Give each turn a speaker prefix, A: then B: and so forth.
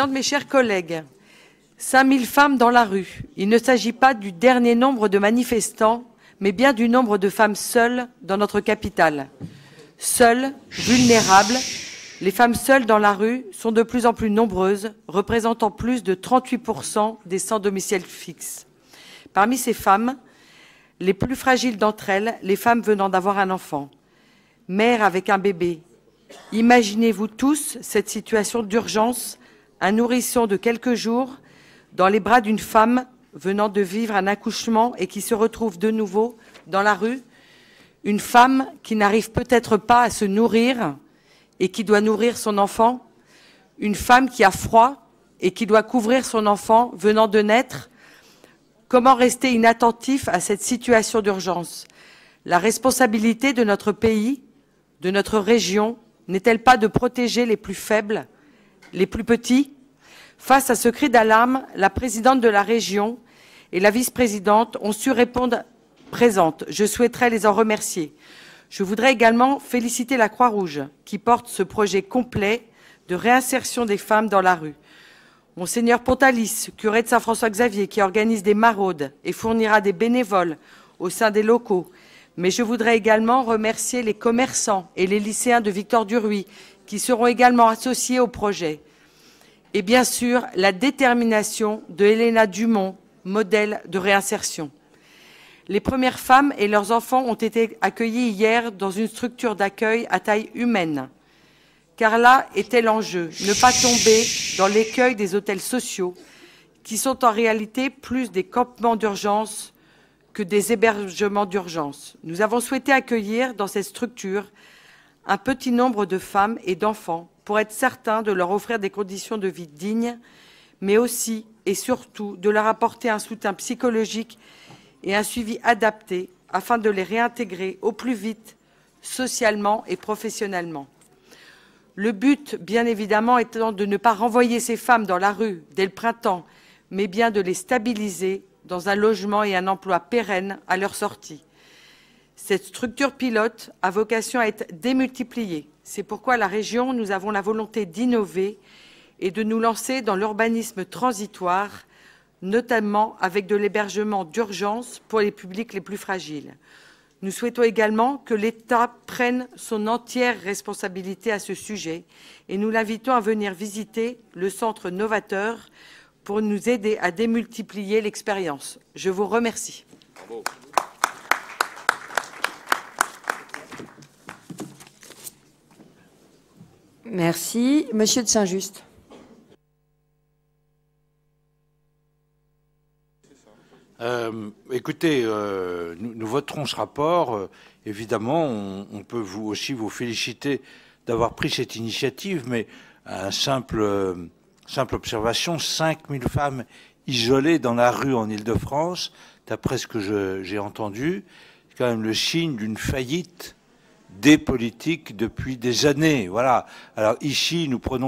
A: Mes chers collègues, 5000 femmes dans la rue. Il ne s'agit pas du dernier nombre de manifestants, mais bien du nombre de femmes seules dans notre capitale. Seules, vulnérables, les femmes seules dans la rue sont de plus en plus nombreuses, représentant plus de 38% des sans domicile fixe. Parmi ces femmes, les plus fragiles d'entre elles, les femmes venant d'avoir un enfant, mères avec un bébé. Imaginez-vous tous cette situation d'urgence, un nourrisson de quelques jours dans les bras d'une femme venant de vivre un accouchement et qui se retrouve de nouveau dans la rue, une femme qui n'arrive peut-être pas à se nourrir et qui doit nourrir son enfant, une femme qui a froid et qui doit couvrir son enfant venant de naître. Comment rester inattentif à cette situation d'urgence? La responsabilité de notre pays, de notre région, n'est-elle pas de protéger les plus faibles, les plus petits? Face à ce cri d'alarme, la présidente de la région et la vice-présidente ont su répondre présentes. Je souhaiterais les en remercier. Je voudrais également féliciter la Croix-Rouge qui porte ce projet complet de réinsertion des femmes dans la rue. Monseigneur Pontalis, curé de Saint-François-Xavier, qui organise des maraudes et fournira des bénévoles au sein des locaux. Mais je voudrais également remercier les commerçants et les lycéens de Victor-Duruy qui seront également associés au projet. Et bien sûr, la détermination de Helena Dumont, modèle de réinsertion. Les premières femmes et leurs enfants ont été accueillis hier dans une structure d'accueil à taille humaine. Car là était l'enjeu, ne pas tomber dans l'écueil des hôtels sociaux, qui sont en réalité plus des campements d'urgence que des hébergements d'urgence. Nous avons souhaité accueillir dans cette structure un petit nombre de femmes et d'enfants pour être certains de leur offrir des conditions de vie dignes, mais aussi et surtout de leur apporter un soutien psychologique et un suivi adapté afin de les réintégrer au plus vite, socialement et professionnellement. Le but, bien évidemment, étant de ne pas renvoyer ces femmes dans la rue dès le printemps, mais bien de les stabiliser dans un logement et un emploi pérenne à leur sortie. Cette structure pilote a vocation à être démultipliée. C'est pourquoi la région, nous avons la volonté d'innover et de nous lancer dans l'urbanisme transitoire, notamment avec de l'hébergement d'urgence pour les publics les plus fragiles. Nous souhaitons également que l'État prenne son entière responsabilité à ce sujet et nous l'invitons à venir visiter le centre novateur pour nous aider à démultiplier l'expérience. Je vous remercie. Bravo.
B: Merci. Monsieur de Saint-Just.
C: Écoutez, nous voterons ce rapport. Évidemment, on peut aussi vous féliciter d'avoir pris cette initiative, mais un simple observation, 5000 femmes isolées dans la rue en Île-de-France, d'après ce que j'ai entendu, c'est quand même le signe d'une faillite des politiques depuis des années. Voilà. Alors ici, nous prenons